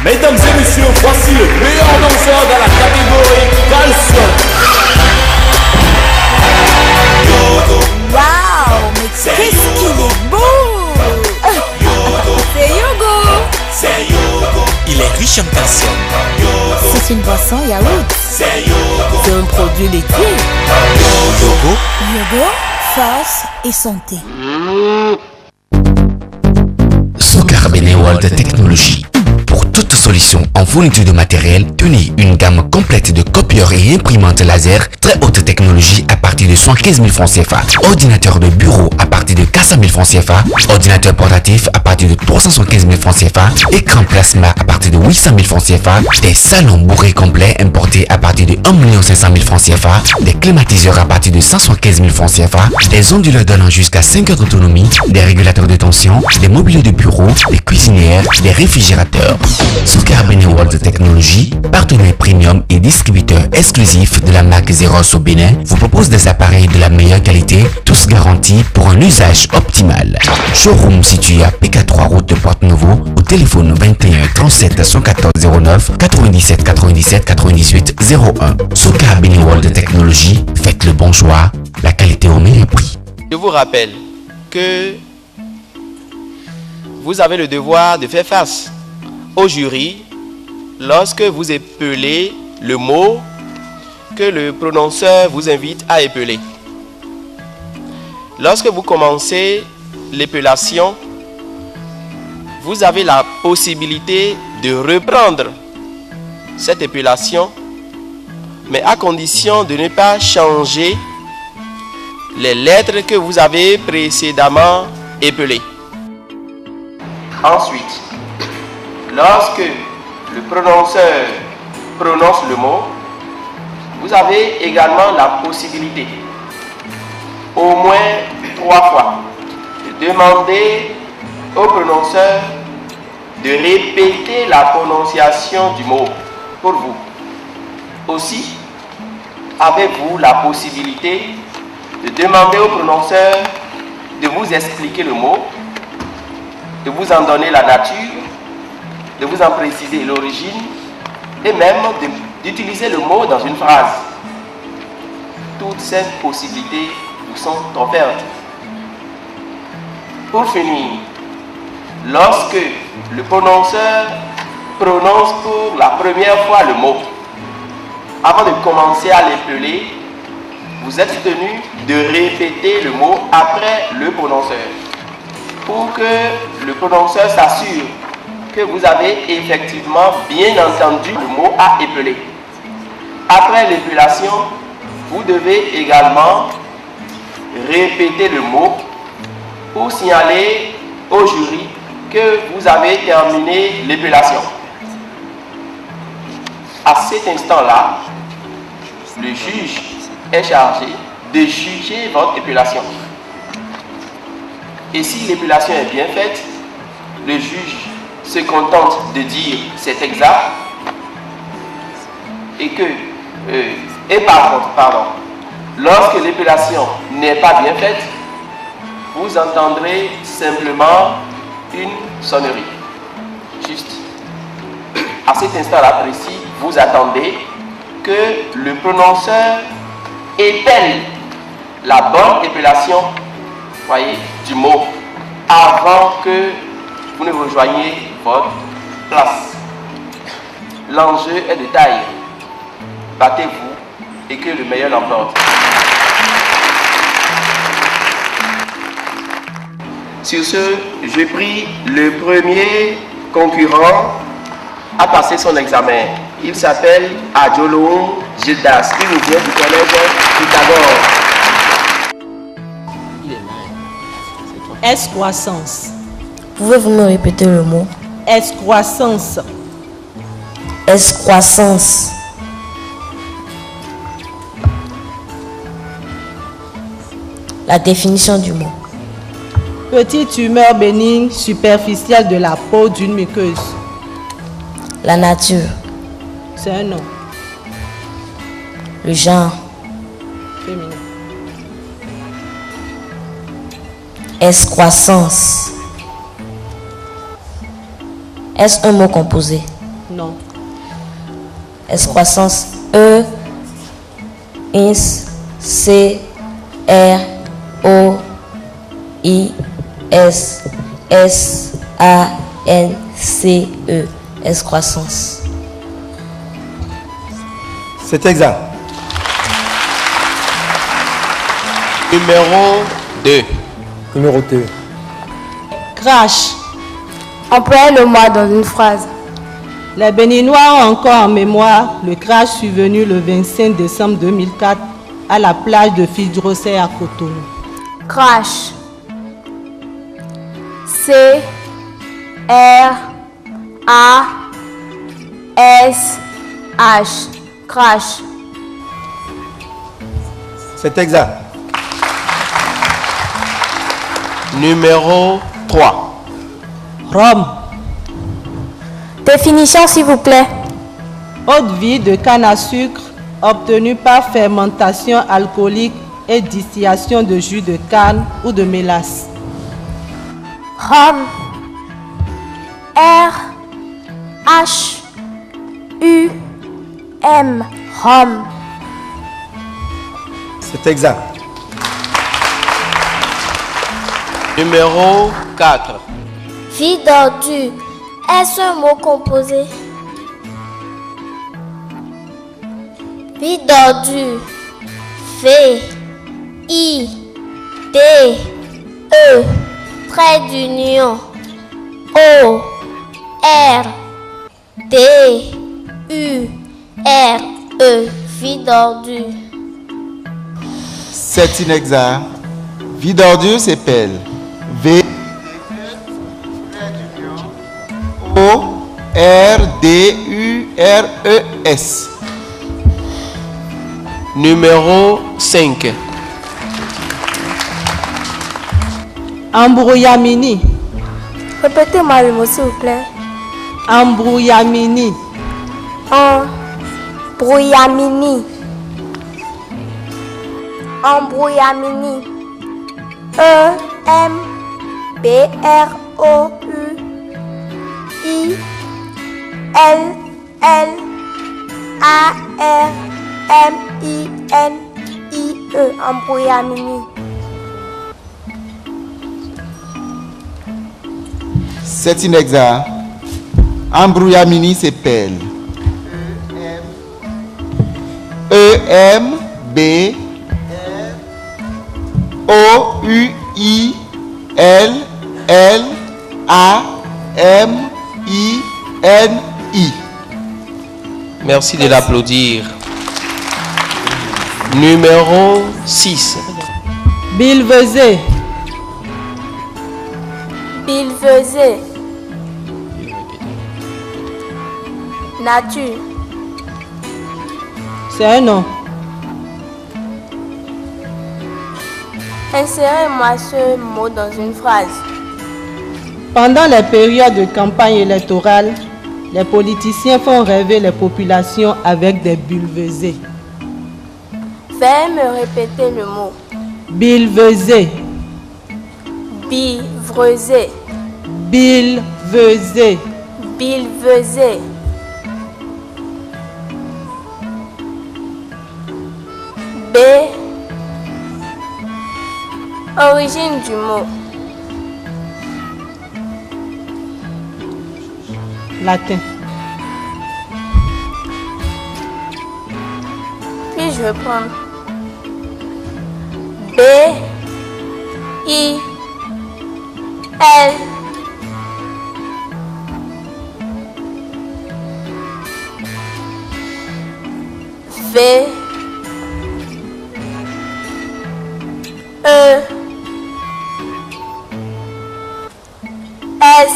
Mesdames et messieurs, voici le meilleur danseur de la catégorie Calcium. Waouh, mais qu'est-ce qu'il est beau! C'est Yogo! Il est riche en calcium. C'est une boisson yaourt. C'est un produit laitier. Yogo, force et santé. Soccer Beneworld Technologie. Pour toute solution en fourniture de matériel, tenez une gamme complète de copieurs et imprimantes laser très haute technologie à partir de 115 000 francs CFA. Ordinateur de bureau à partir de 400 000 francs CFA. Ordinateur portatif à partir de 375 000 francs CFA. Écran plasma à partir de 800 000 francs CFA. Des salons bourrés complets importés à partir de 1 500 000 francs CFA. Des climatiseurs à partir de 175 000 francs CFA. Des onduleurs donnant jusqu'à 5 heures d'autonomie. Des régulateurs de tension. Des mobiliers de bureau. Des cuisinières. Des réfrigérateurs. Soccer Beneworld Technologie, partenaire premium et distributeur exclusif de la marque Zeros au Bénin, vous propose des appareils de la meilleure qualité, tous garantis pour un usage optimal. Showroom situé à PK3 route de Porte-Nouveau, au téléphone 21 37 114 09 97 97 98 01. Soccer Beneworld Technologie, faites le bon choix, la qualité au meilleur prix. Je vous rappelle que vous avez le devoir de faire face au jury lorsque vous épelez le mot que le prononceur vous invite à épeler. Lorsque vous commencez l'épellation, vous avez la possibilité de reprendre cette épellation, mais à condition de ne pas changer les lettres que vous avez précédemment épelées. Ensuite, lorsque le prononceur prononce le mot, vous avez également la possibilité, au moins 3 fois, de demander au prononceur de répéter la prononciation du mot pour vous. Aussi, avez-vous la possibilité de demander au prononceur de vous expliquer le mot, de vous en donner la nature, de vous en préciser l'origine et même d'utiliser le mot dans une phrase. Toutes ces possibilités vous sont offertes. Pour finir, lorsque le prononceur prononce pour la première fois le mot, avant de commencer à l'épeler, vous êtes tenu de répéter le mot après le prononceur pour que le prononceur s'assure que vous avez effectivement bien entendu le mot à épeler. Après l'épellation, vous devez également répéter le mot pour signaler au jury que vous avez terminé l'épellation. À cet instant-là, le juge est chargé de juger votre épellation. Et si l'épellation est bien faite, le juge se contente de dire c'est exact et que par contre, lorsque l'épellation n'est pas bien faite, vous entendrez simplement une sonnerie. Juste. À cet instant-là précis, vous attendez que le prononceur épelle la bonne épellation, voyez, du mot avant que vous ne rejoigniez votre place. L'enjeu est de taille. Battez-vous et que le meilleur l'emporte. Sur ce, je prie le premier concurrent à passer son examen. Il s'appelle Adjolo Gildas. Il nous vient du collège Pythagore. Excroissance. Pouvez-vous me répéter le mot? Excroissance. Excroissance. La définition du mot. Petite tumeur bénigne superficielle de la peau d'une muqueuse. La nature. C'est un nom. Le genre. Féminin. Excroissance. Est-ce un mot composé? S croissance E, INS, C, R, O, I, S, S, A, N, C, E, S croissance. C'est exact. Numéro 2. Numéro 2. Crash. Employez le moi dans une phrase. Les Béninois ont encore en mémoire le crash survenu le 25 décembre 2004 à la plage de Fidrosset à Cotonou. Crash. C R A S H. Crash. C'est exact. Numéro 3. Rhum. Définition s'il vous plaît. Eau de vie de canne à sucre obtenue par fermentation alcoolique et distillation de jus de canne ou de mélasse. Rhum. R H U M. Rhum. C'est exact. Numéro 4. Vie d'ordure. Est-ce un mot composé? Vie d'ordure. V I D E. Trait d'union. O R D U R E. Vie d'ordure. C'est inexact. Vie d'ordure s'appelle V O R D U R E S. Numéro 5. Embrouillamini. Répétez-moi le mot s'il vous plaît. Embrouillamini. Embrouillamini. Embrouillamini. E M B R O U I L L A R M I N I E. Embrouillamini. C'est inexact. Embrouillamini s'appelle E M B O U I L L A M I N I. Merci de l'applaudir. Numéro 6. Bilvesé. Bilvesé. Nature. C'est un nom. Insérez-moi ce mot dans une phrase. Pendant les périodes de campagne électorale, les politiciens font rêver les populations avec des bulvesés. Veuillez me répéter le mot. Bilvesé. Bilvesé. Bilvesé. Bilvesé. B. Origine du mot. Latin. Puis-je reprendre? B. I. L. V. E. S.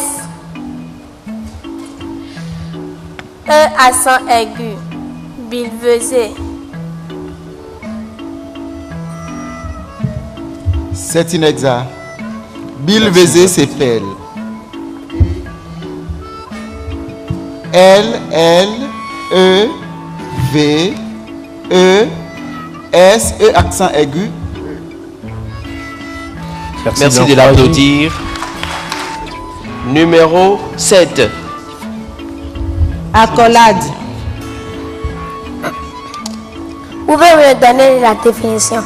E accent aigu. Bilvesé. C'est inexact. Bilvesé s'appelle L L E V E S E accent aigu. Merci de l'applaudir. Numéro 7. Accolade. Pouvez-vous me donner la définition?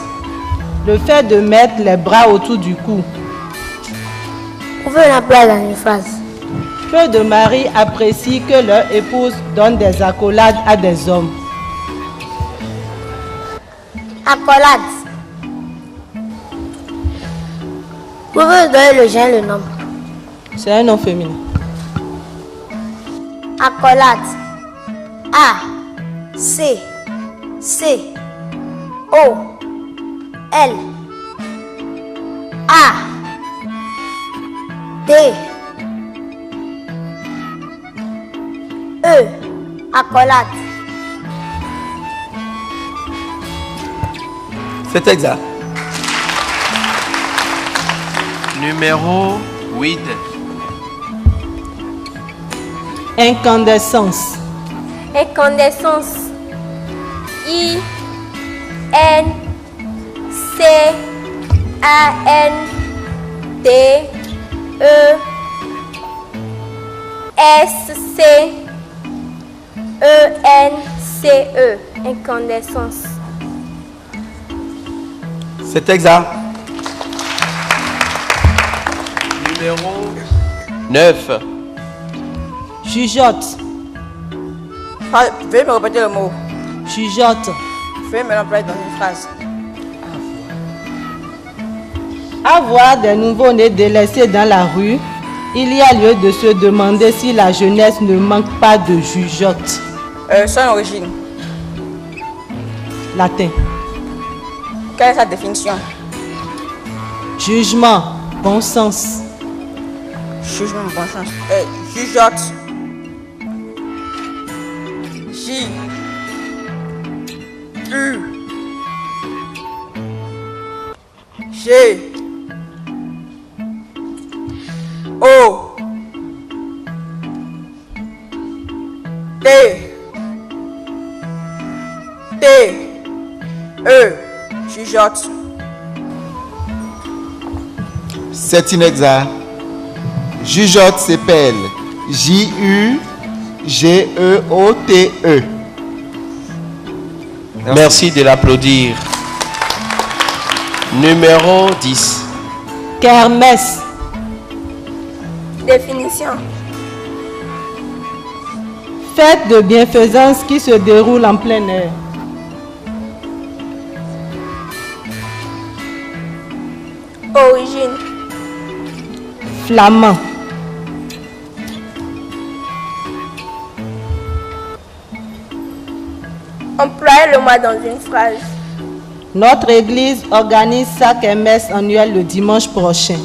Le fait de mettre les bras autour du cou. Pouvez-vous l'employer dans une phrase? Peu de maris apprécient que leur épouse donne des accolades à des hommes. Accolade. Pouvez-vous donner le genre et le nombre? C'est un nom féminin. Accolade. A, C, C, O, L, A, D, E, accolade. C'est exact. Numéro 8. Incandescence. Incandescence. I N C A N D E S C E N C E. Incandescence. C'est exact. Numéro 9. Jugeote. Veuillez me répéter le mot. Jugeote. Veuillez me l'employer dans une phrase. Avoir des nouveaux-nés délaissés dans la rue, il y a lieu de se demander si la jeunesse ne manque pas de jugeote. Son origine. Latin. Quelle est sa définition? Jugement, bon sens. Jugement, bon sens. Jugeote. J U G O T T E. Jugeote. C'est inexact. Jugeote s'appelle J-U-G-E-O-T-E. Merci de l'applaudir. Numéro 10. Kermesse. Définition. Fête de bienfaisance qui se déroule en plein air. Origine. Flamand. Employez le mot dans une phrase. Notre église organise sa kermesse annuelle le dimanche prochain.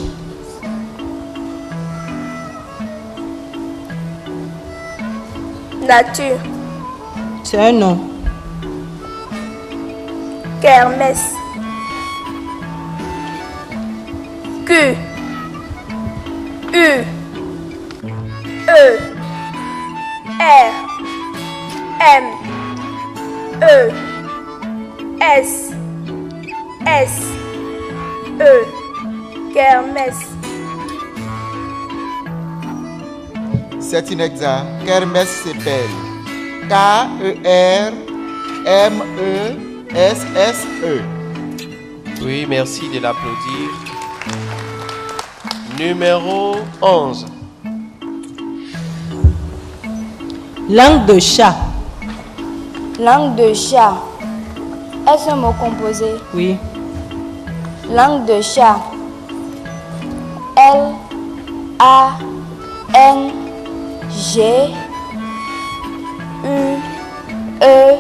Nature. C'est un nom. Kermesse. Q U E R M E S S E. Kermesse. C'est inexact. Kermesse s'appelle K-E-R-M-E-S-S-E. Oui, merci de l'applaudir. Numéro 11. Langue de chat. Langue de chat. Est-ce un mot composé? Oui. Langue de chat. L A N G U E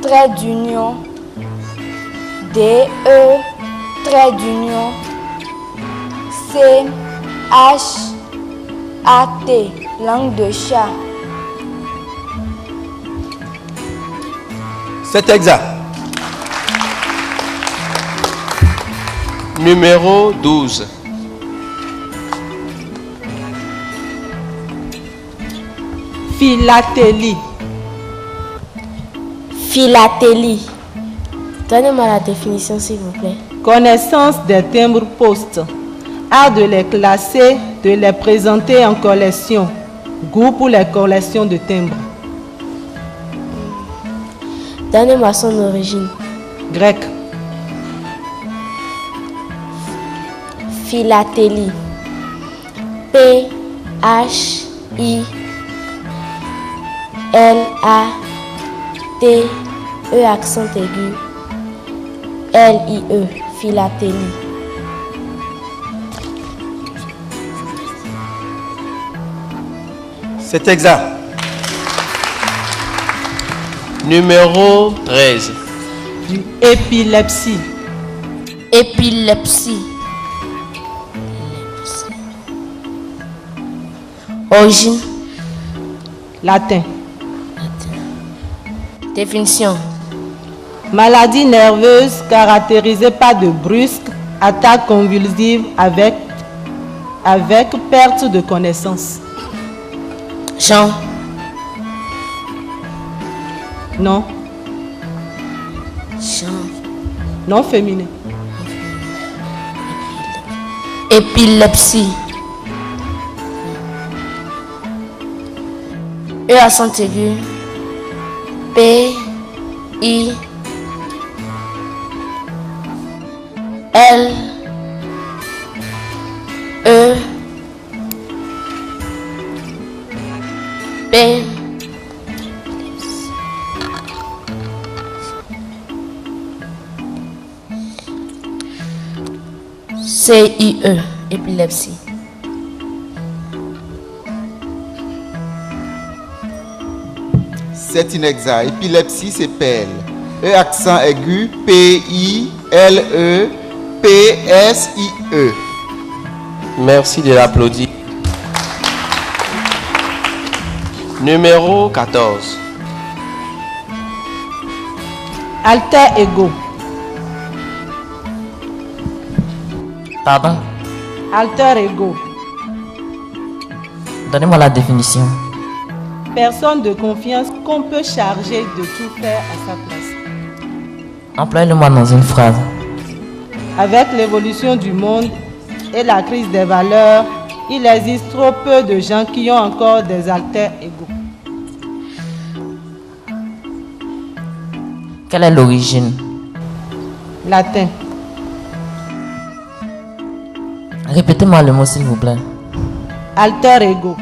trait d'union D E trait d'union C H A T. Langue de chat. C'est exact. Numéro 12. Philatélie. Philatélie. Donnez-moi la définition s'il vous plaît. Connaissance des timbres postes. Art de les classer, de les présenter en collection. Goût pour les collections de timbres. Donnez-moi son origine. Grec. Philatélie. P-H-I-L-A-T-E accent aigu. L-I-E. Philatélie. C'est exact. Numéro 13. Épilepsie. Épilepsie. Origine. Latin. Définition. Maladie nerveuse caractérisée par de brusques attaques convulsives avec perte de connaissance. Jean. Non. Jean. Non féminin. Épilepsie. E accent aigu. P I L E P C I E. Épilepsie. C'est inexact. Épilepsie, c'est PL. E accent aigu, P-I-L-E, P-S-I-E. Merci de l'applaudir. Numéro 14. Alter ego. Pardon? Alter ego. Donnez-moi la définition. Personne de confiance qu'on peut charger de tout faire à sa place. Employez-le-moi dans une phrase. Avec l'évolution du monde et la crise des valeurs, il existe trop peu de gens qui ont encore des alter ego. Quelle est l'origine? Latin. Répétez-moi le mot s'il vous plaît. Alter ego.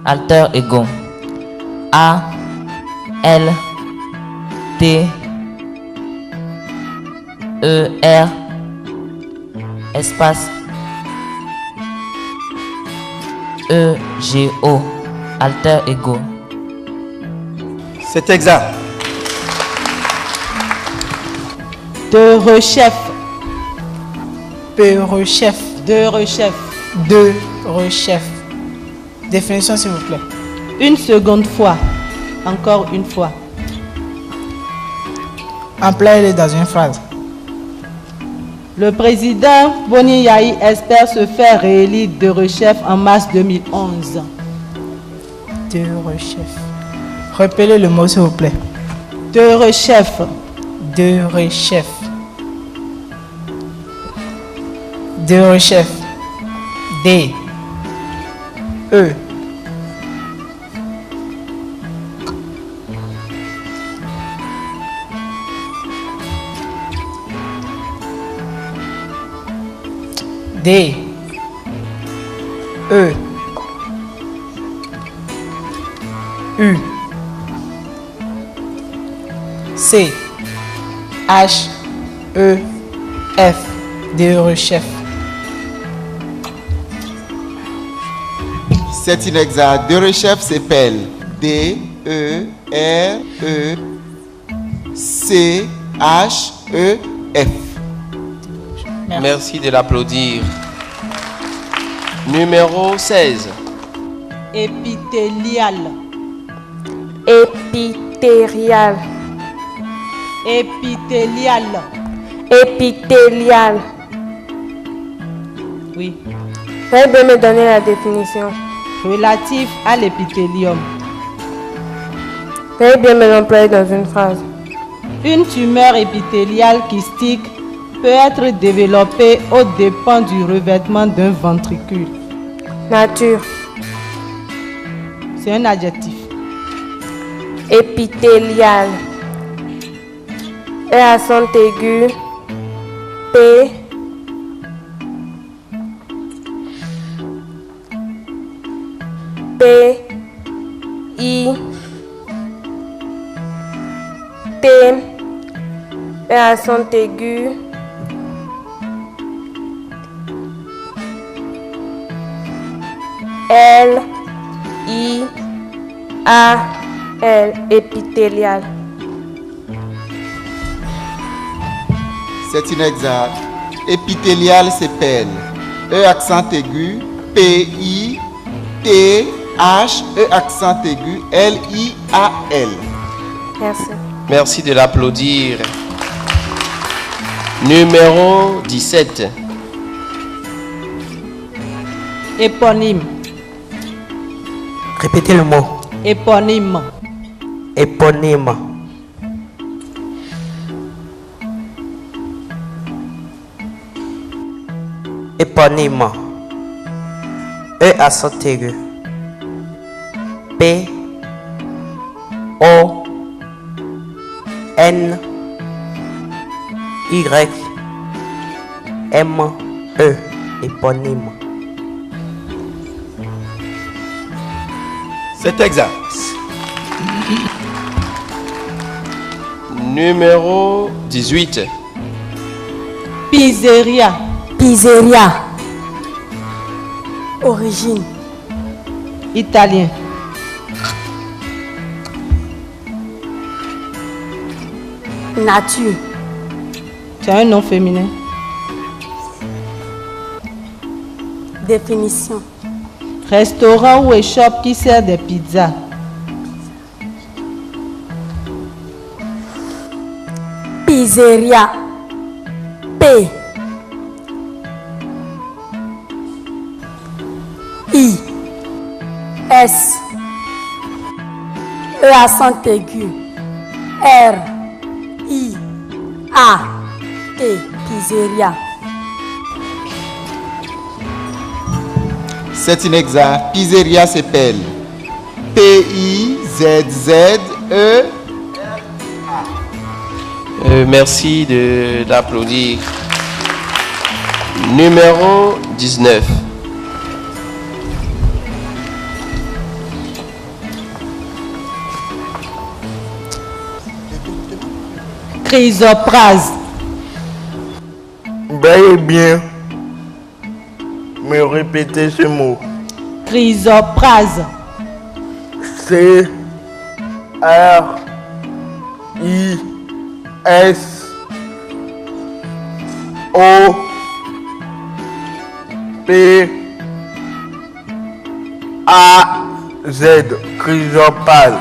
Alter ego. A L T E R espace E G O. Alter ego. C'est exact. De rechef. Peu rechef. De rechef. De rechef. Définition s'il vous plaît. Une seconde fois. Encore une fois. Employez-le dans une phrase. Le président Boni Yahi espère se faire réélire de rechef en mars 2011. De rechef. Répétez le mot s'il vous plaît. De rechef. De rechef. De rechef. D. E. D. E. U. C. H. E. F. De rechef. C'est inexact. De rechef, c'est PL. D, E, R, E, C, H, E, F. Merci de l'applaudir. Numéro 16. Épithélial. Épithélial. Épithélial. Épithélial. Oui. Veuillez bien me donner la définition. Relatif à l'épithélium. Veuillez bien me l'employer dans une phrase. Une tumeur épithéliale kystique peut être développée aux dépens du revêtement d'un ventricule. Nature. C'est un adjectif. Épithélial. E accent aigu. P. P. I. T. E accent aigu. L. I. A. L. Épithélial. C'est inexact. Épithélial, c'est pelle. E accent aigu. P-I. T-H. E accent aigu. L-I-A-L. Merci. Merci de l'applaudir. Numéro 17. Éponyme. Répétez le mot. Éponyme. Éponyme. Éponyme. E accent aigu. P. O. N. Y. M. E. Éponyme. C'est exact. Numéro 18. Pizzeria. Pizzeria. Origine. Italien. Nature. C'est un nom féminin. Définition. Restaurant ou échoppe qui sert des pizzas. Pizzeria. P. I. S. E accent aigu. R. I. A. T. Pizzeria. C'est inexact. Pizzeria, c'est pelle. P-I-Z-Z-E. Merci de l'applaudir. Numéro 19. Chrysoprase. Veuillez bien me répéter ce mot. Chrysoprase. C R I S O P A Z. Chrysoprase.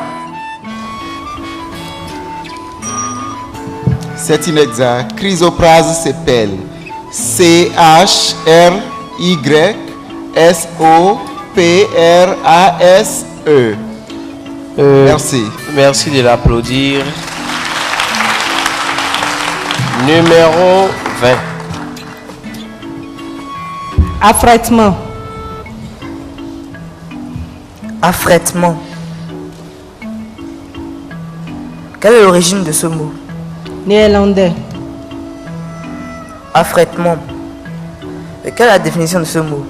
C'est inexact. Chrysoprase, c'est pelle. C-H-R-Y-S-O-P-R-A-S-E. Merci. Merci de l'applaudir. Numéro 20. Affrètement. Affrètement. Quelle est l'origine de ce mot? Néerlandais. Affrètement. Et quelle est la définition de ce mot?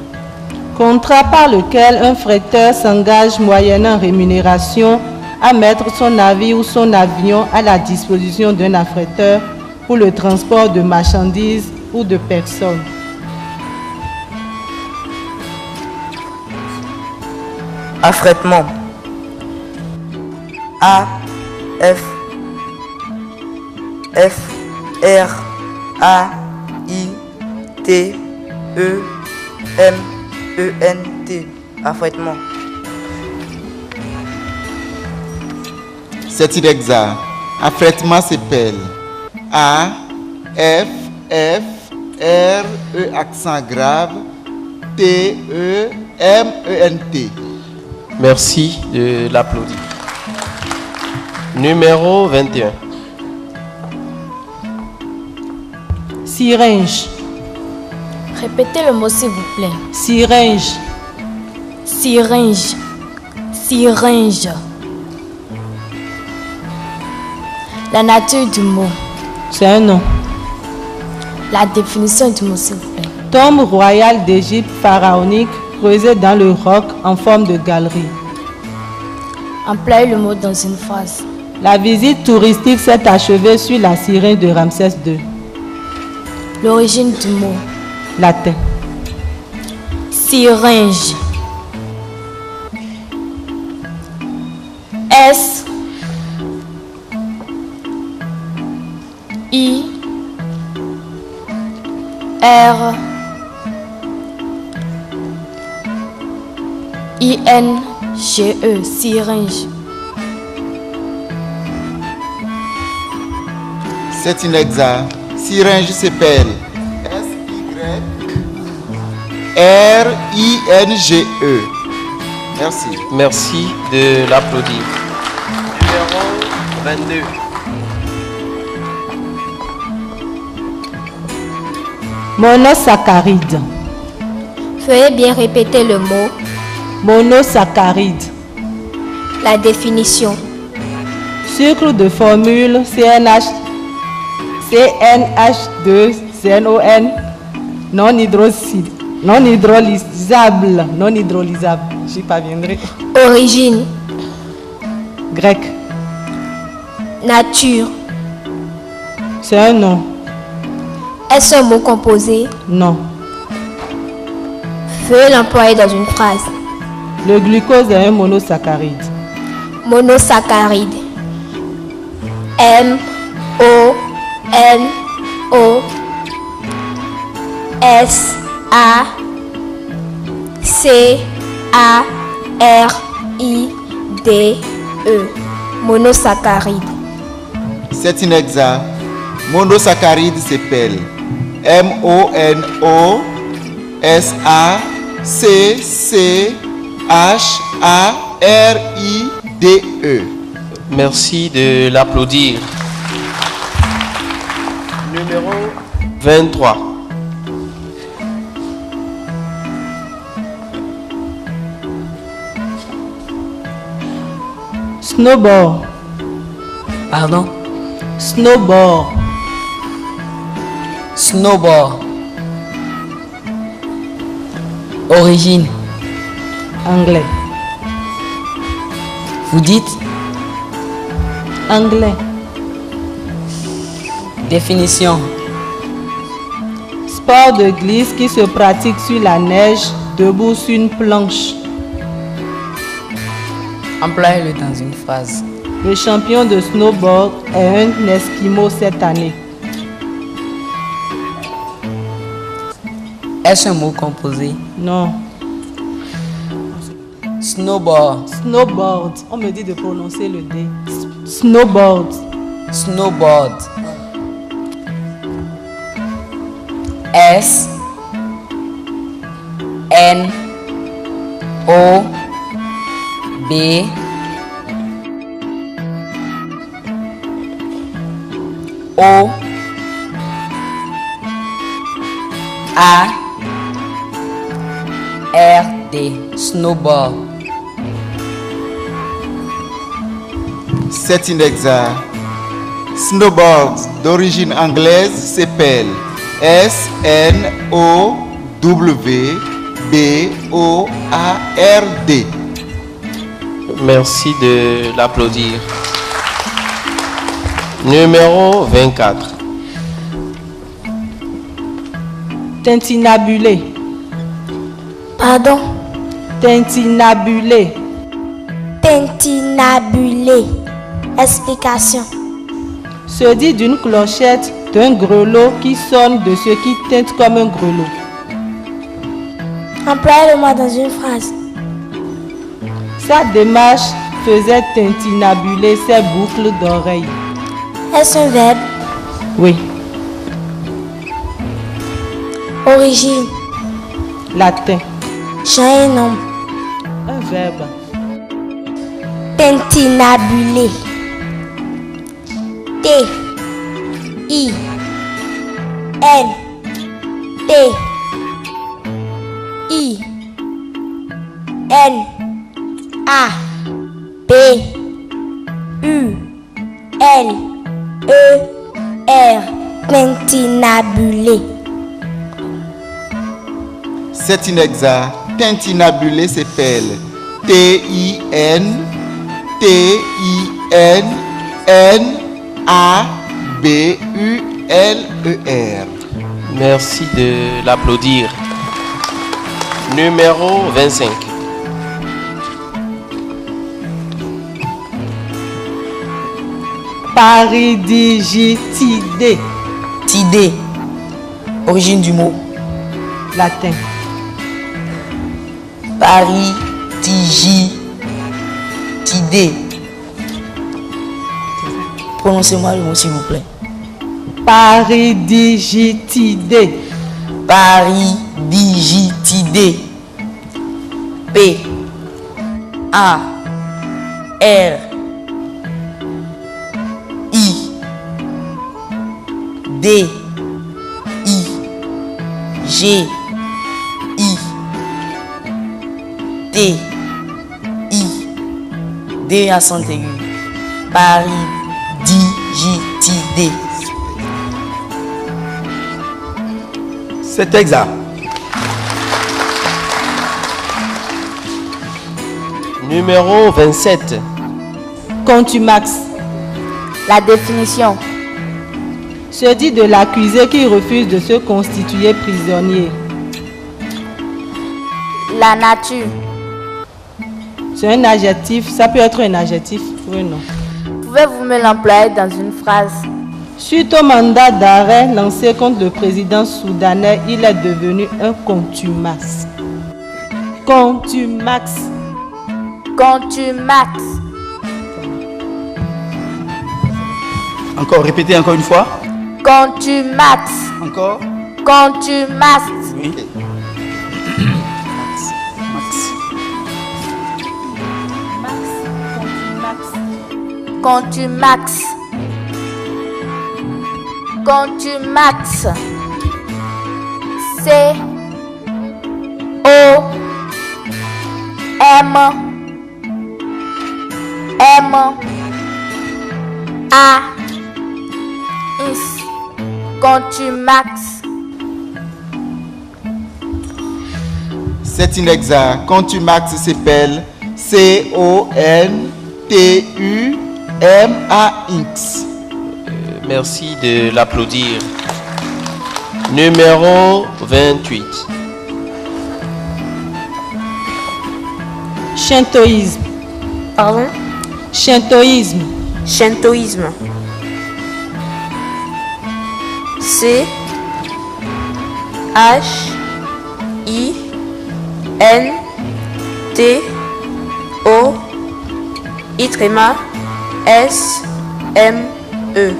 Contrat par lequel un fretteur s'engage moyennant rémunération à mettre son navire ou son avion à la disposition d'un affréteur pour le transport de marchandises ou de personnes. Affrètement. A F F R A I T E M E N T. Affrètement. C'est inexact. Affrètement, c'est pelle. A F F R E accent grave T E M E N T. Merci de l'applaudir. Numéro 21. Syringe. Répétez le mot s'il vous plaît. Syringe. Syringe. Syringe. La nature du mot. C'est un nom. La définition du mot, s'il vous plaît. Tombe royale d'Égypte pharaonique creusée dans le roc en forme de galerie. Employez le mot dans une phrase. La visite touristique s'est achevée sur la sirène de Ramsès II. L'origine du mot. Latin. Syringe. S I R I N G E. Syringe. C'est inexact. Syringe s'appelle S-Y-R-I-N-G-E. Merci. Merci de l'applaudir. Numéro 22. Monosaccharide. Veuillez bien répéter le mot. Monosaccharide. La définition. Sucre de formule CNH2CNON non hydrolysable. J'y parviendrai. Origine. Grec. Nature. C'est un nom. Est-ce un mot composé? Non. Veuillez l'employer dans une phrase. Le glucose est un monosaccharide. Monosaccharide. M-O-N-O-S-A-C-H-A-R-I-D-E. Monosaccharide. C'est inexact. Monosaccharide s'appelle M-O-N-O-S-A-C-C-H-A-R-I-D-E. Merci de l'applaudir. Numéro 23. Snowboard. Pardon? Snowboard. Snowboard. Origine. Anglais. Vous dites? Anglais. Définition. Sport de glisse qui se pratique sur la neige, debout sur une planche. Employez-le dans une phrase. Le champion de snowboard est un Esquimau cette année. Est-ce un mot composé? Non. Snowboard. Snowboard. On me dit de prononcer le D. Snowboard. Snowboard. S N O B O A R D. Snowboard. C'est inexact. Snowboard d'origine anglaise s'appelle S-N-O-W-B-O-A-R-D. Merci de l'applaudir. Numéro 24. Tintinabulé. Pardon? Tintinabulé. Tintinabulé. Explication. Se dit d'une clochette, d'un grelot qui sonne, de ce qui tinte comme un grelot. Employez-le-moi dans une phrase. Sa démarche faisait tintinabuler ses boucles d'oreilles. Est-ce un verbe? Oui. Origine. Latin. J'ai un nom. Un verbe. Tintinabuler. T I N T I N A B U L E R. Tintinabulé. C'est inexact. Tintinabulé s'appelle Tintinabulé. Merci de l'applaudir. Numéro 25. Paridigitidé. Tidé. Origine du mot. Latin. Paridigitidé. Prononcez-moi le mot s'il vous plaît. Paridigitidé. Paridigitidé. P A R I D I G I T I D accent aigu. Paridigitidé. C'est exact. Numéro 27. Contumax. La définition. Se dit de l'accusé qui refuse de se constituer prisonnier. La nature. C'est un adjectif, ça peut être un adjectif, oui non. Pouvez-vous me l'employer dans une phrase? Suite au mandat d'arrêt lancé contre le président soudanais, il est devenu un contumax. Contumax. Contumax. Encore, répétez encore une fois. Contumax. Encore. Contumax. Oui. Contumax. Contumax. C O M M A X. Contumax. C'est inexact. Contumax s'appelle Contumax. Merci de l'applaudir. Numéro 28. Shintoïsme. Pardon? Shintoïsme. Shintoïsme. C H I N T O I tréma S M E.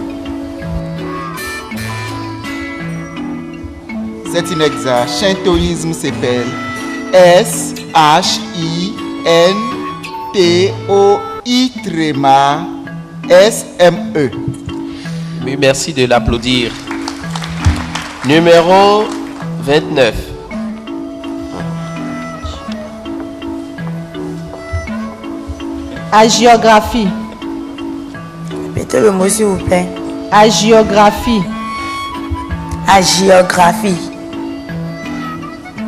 C'est inexact. Shintoïsme s'appelle SHINTOI-SME. Oui, merci de l'applaudir. Numéro 29. Hagiographie. Répétez le mot s'il vous plaît. Hagiographie. Hagiographie.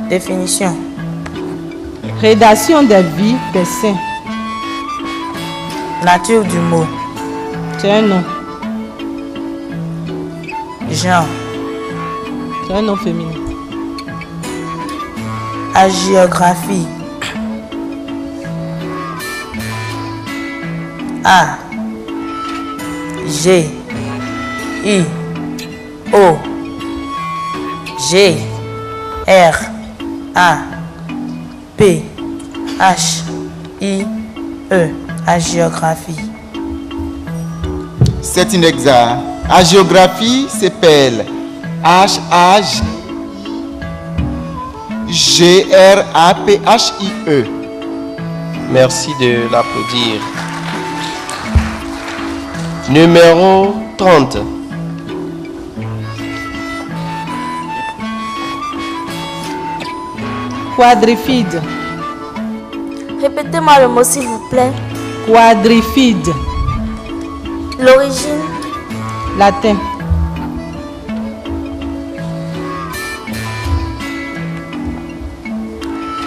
Définition. Rédaction des vies des saints. Nature du mot. C'est un nom. Genre. C'est un nom féminin. Hagiographie. A G I O G R A P H I E. Hagiographie. C'est inexact. Hagiographie s'appelle HAGRAPHIE. Merci de l'applaudir. Numéro 30. Quadrifide. Répétez-moi le mot s'il vous plaît. Quadrifide. L'origine. Latin.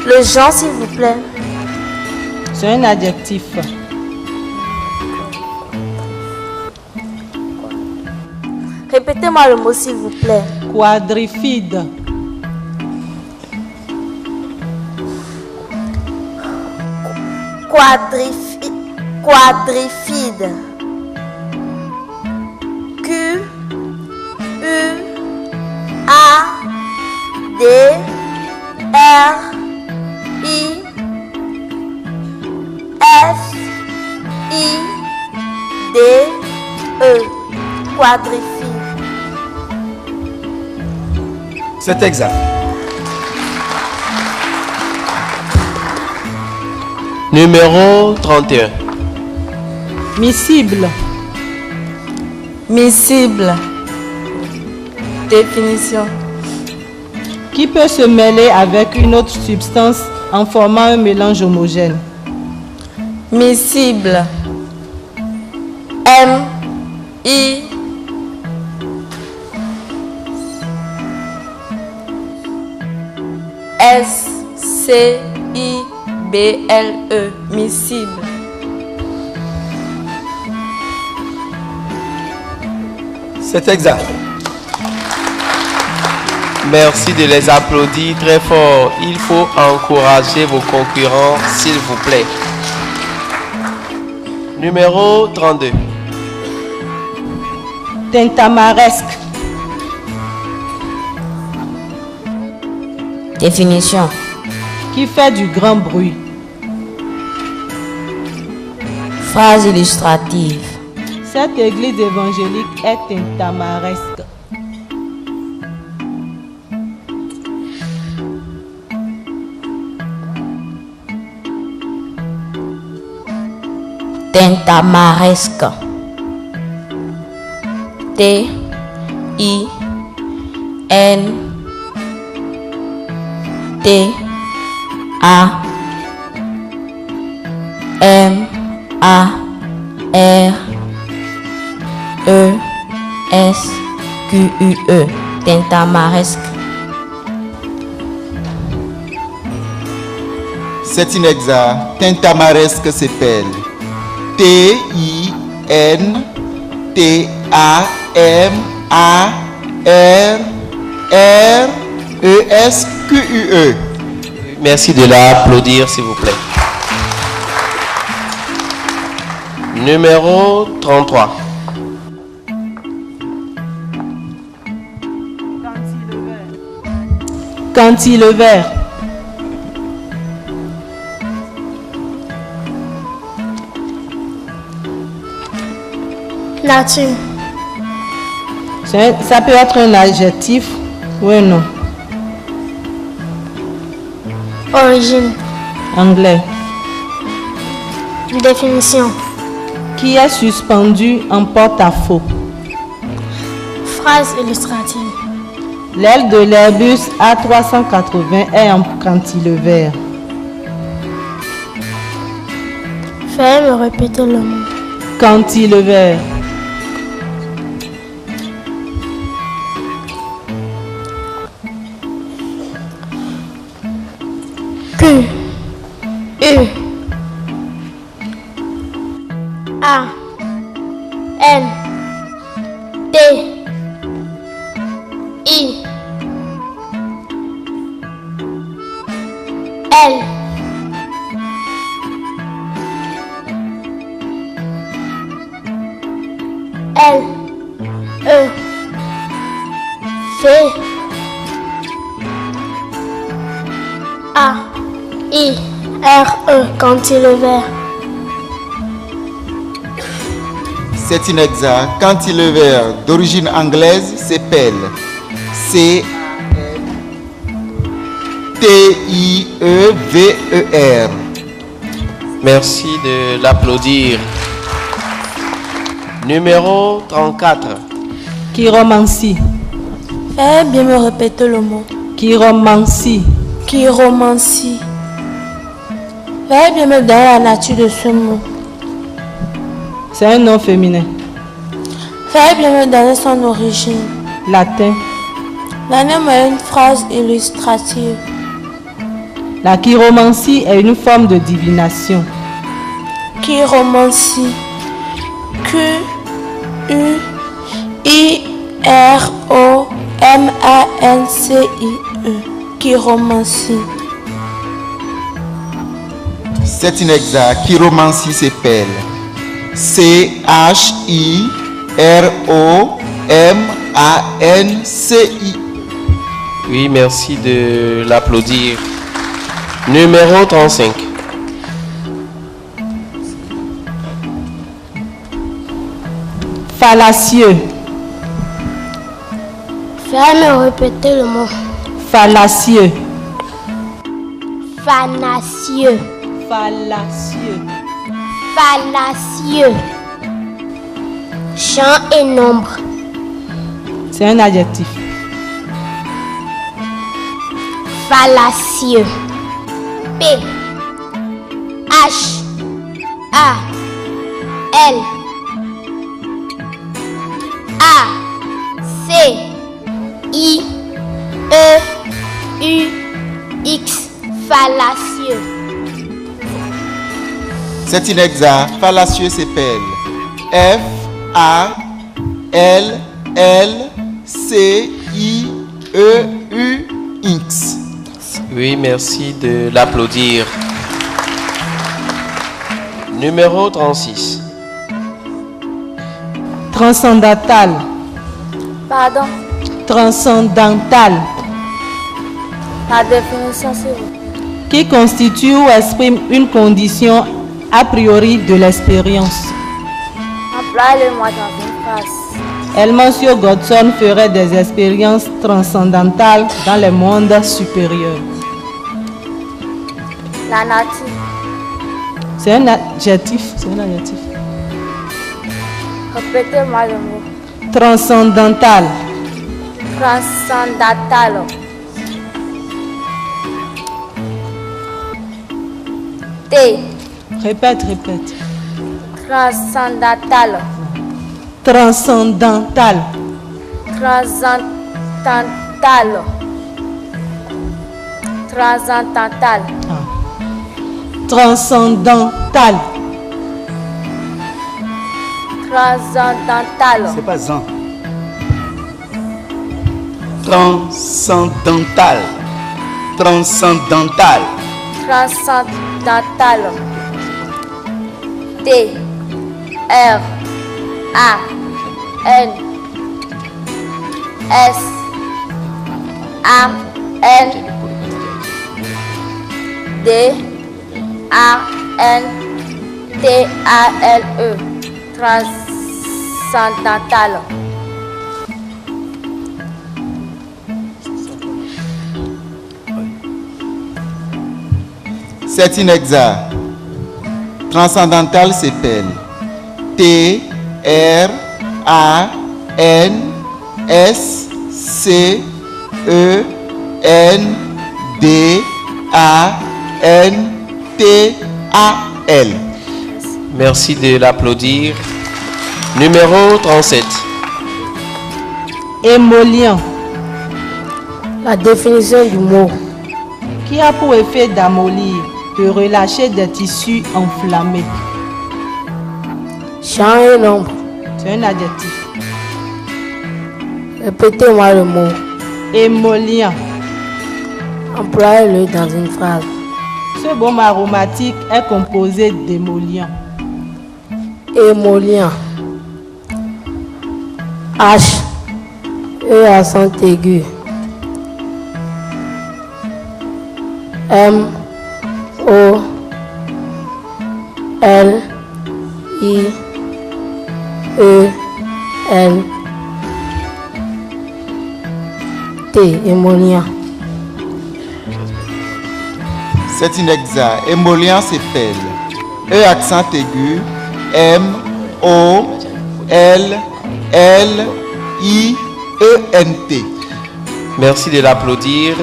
Le genre, s'il vous plaît. C'est un adjectif. Répétez-moi le mot, s'il vous plaît. Quadrifide. Quadrifide. Q U A D R I F I D E. Quadrifide. C'est exact. Numéro 31. Miscible. Miscible. Définition. Qui peut se mêler avec une autre substance en formant un mélange homogène. Miscible. M I S C I B L E. Miscible. C'est exact. Merci de les applaudir très fort. Il faut encourager vos concurrents, s'il vous plaît. Numéro 32. Tintamaresque. Définition. Qui fait du grand bruit. Phrase illustrative. Cette église évangélique est tintamaresque. Tintamaresque. T I N T A M A R E S Q U E. Tintamaresque. C'est inexact. Tintamaresque s'appelle T-I-N-T-A-M-A-R-R-E-S-Q-U-E. Merci de l'applaudir, s'il vous plaît. Numéro 33. Cantilever. Nature. Ça peut être un adjectif ou un nom. Origine. Anglais. Définition. Qui est suspendu en porte-à-faux. Phrase illustrative. L'aile de l'Airbus A380 est en cantilever. Fais me répéter le mot. Cantilever. Q U A N T I L L E V A I R E. Cantilever. C'est inexact. Cantilever d'origine anglaise s'appelle C-T-I-E-V-E-R. Merci de l'applaudir. Numéro 34. Chiromancie. Fais bien me répéter le mot. Chiromancie. Chiromancie. Fais bien me donner la nature de ce mot. C'est un nom féminin. Fais bien me donner son origine. Latin. Donnez-moi une phrase illustrative. La chiromancie est une forme de divination. Chiromancie. Q-U-I-R-O-M-A-N-C-I-E. Chiromancie. C'est inexact. Chiromancie s'appelle C-H-I-R-O-M-A-N-C-I. Oui, merci de l'applaudir. Numéro 35. Fallacieux. Fais me répéter le mot. Fallacieux. Fallacieux. Fallacieux. Fallacieux. Champ et nombre. C'est un adjectif. Fallacieux. P H A L A C I E U X. Fallacieux. C'est inexact. Fallacieux s'appelle F-A-L-L-C-I-E-U-X. Oui, merci de l'applaudir. Numéro 36. Transcendantal. Pardon. Transcendantal. La définition, c'est vous. Qui constitue ou exprime une condition a priori de l'expérience. Employez-le-moi dans une phrase. Elmancio Godson ferait des expériences transcendantales dans les mondes supérieurs. La nature. C'est un adjectif. C'est un adjectif. Répétez-moi le mot. Transcendantal. Transcendantal. T. Répète. Transcendantal. Transcendantal. Transcendantal. Transcendantal. Transcendantal. Transcendantal. C'est pas Zan. Transcendantal. Transcendantal. Transcendantal. T R A N S A N D A N T A L E. Transcendantal. C'est inexact. Transcendantal s'appelle T-R-A-N-S-C-E-N-D-A-N-T-A-L. Merci de l'applaudir. Numéro 37. Émollient. La définition du mot. Qui a pour effet d'amollir, de relâcher des tissus enflammés. Champ et nombre. C'est un adjectif. Répétez-moi le mot. Émollient. Employez-le dans une phrase. Ce baume aromatique est composé d'émollient. Émollient. H. E accent aigu. M. O. L. I. E. N. T. Émollient. C'est inexact. Émollient s'appelle E accent aigu M O L L I E N T. Merci de l'applaudir.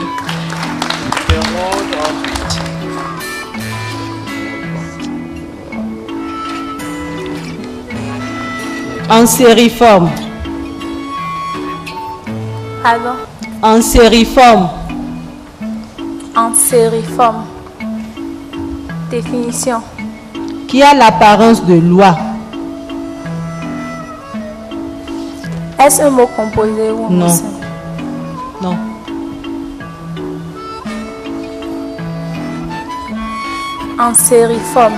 Ancériforme. Pardon. Ancériforme. Ancériforme. Définition. Qui a l'apparence de loi. Est-ce un mot composé ou un mot Non. simple? Non. Ansériforme.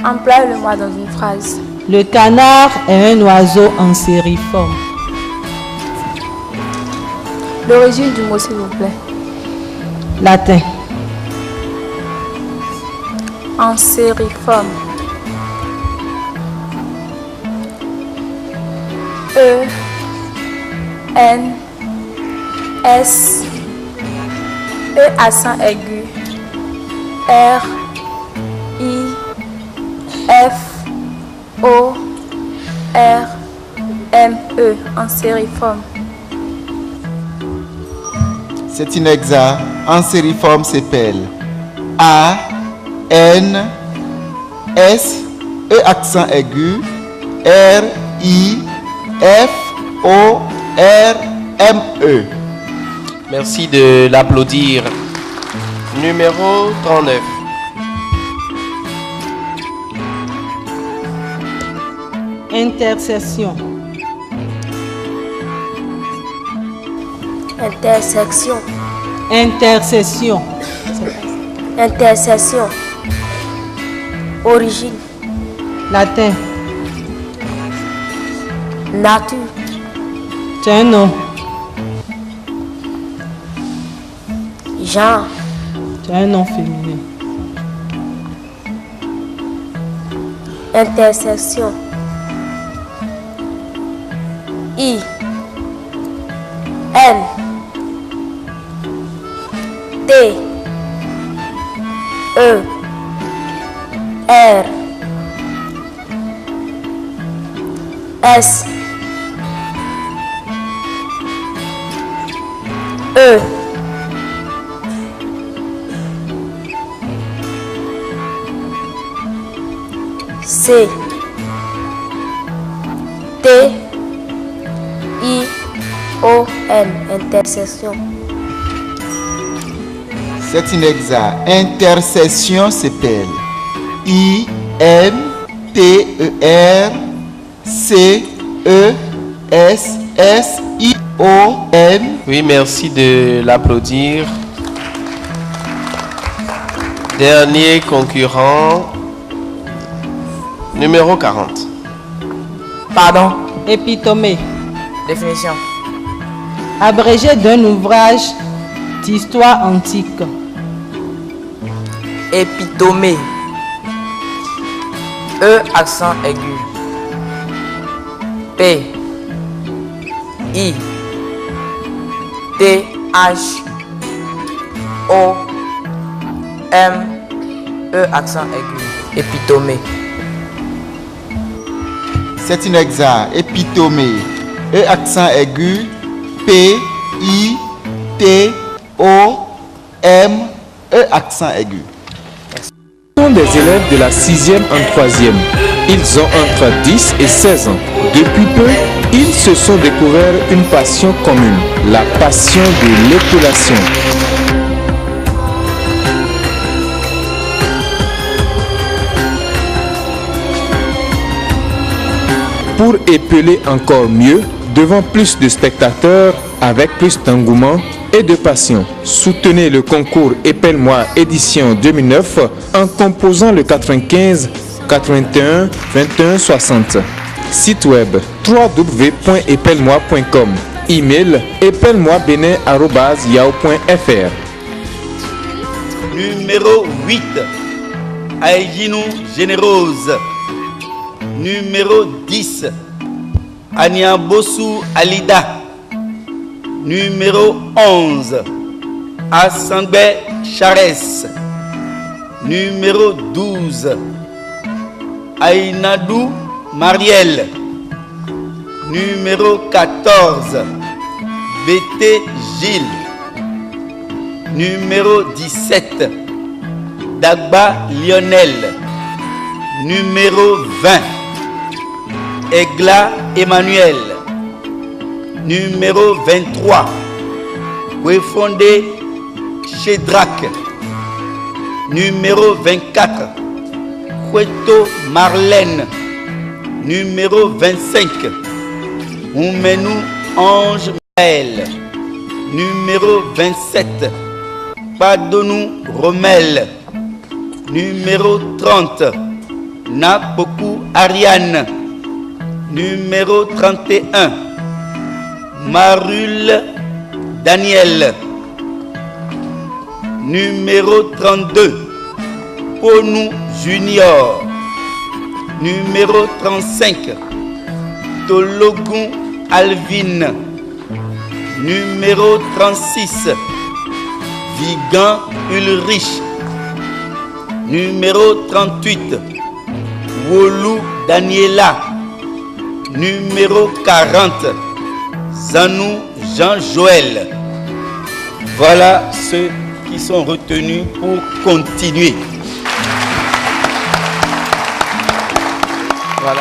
Emploie-le-moi dans une phrase. Le canard est un oiseau ansériforme. L'origine du mot, s'il vous plaît. Latin. Ansériforme. E N S E accent aigu R I F O R M E ansériforme. C'est inexact. Ansériforme s'appelle A N S E accent aigu R I F O R M E. Merci de l'applaudir. Numéro 39. Intercession. Intersection. Intercession. Intercession. Origine. Latin. Nature. C'est un nom. Genre. C'est un nom féminin. Intersection. I N T E R S E C T I O N. Intercession. C'est inexact. Intercession s'appelle I N T E R C E S S I O N. Oui, merci de l'applaudir. Dernier concurrent, numéro 40. Pardon. Épitomée. Définition. Abrégé d'un ouvrage d'histoire antique. Épitomée. E accent aigu. P I T H O M E accent aigu. Épitomée. C'est inexact. Épitomée. E accent aigu. P I T O M E accent aigu. Ce sont des élèves de la 6e en 3e. Ils ont entre 10 et 16 ans. Depuis peu, ils se sont découverts une passion commune, la passion de l'épilation. Pour épeler encore mieux, devant plus de spectateurs, avec plus d'engouement et de passion. Soutenez le concours Épelle-moi édition 2009 en composant le 95 81 21 60. Site web www.epellemoi.com. Email epellemoibenin@yahoo.fr. Numéro 8, Aïginou Générose. Numéro 10, Ania Bossou Alida. Numéro 11, Assangbe Charès. Numéro 12, Aïnadou Marielle. Numéro 14, BT Gilles. Numéro 17, Dagba Lionel. Numéro 20, Egla Emmanuel. Numéro 23, Wefondé Chedrak. numéro 24. Kweto Marlène, numéro 25. Oumenou Ange Maël, numéro 27. Padonou Romel, numéro 30. Napoku Ariane, numéro 31. Marul Daniel, numéro 32. Ponou Junior, numéro 35. Tologun Alvin, numéro 36. Vigan Ulrich, numéro 38. Wolou Daniela, numéro 40. Zanou Jean-Joël. Voilà ceux qui sont retenus pour continuer. Voilà.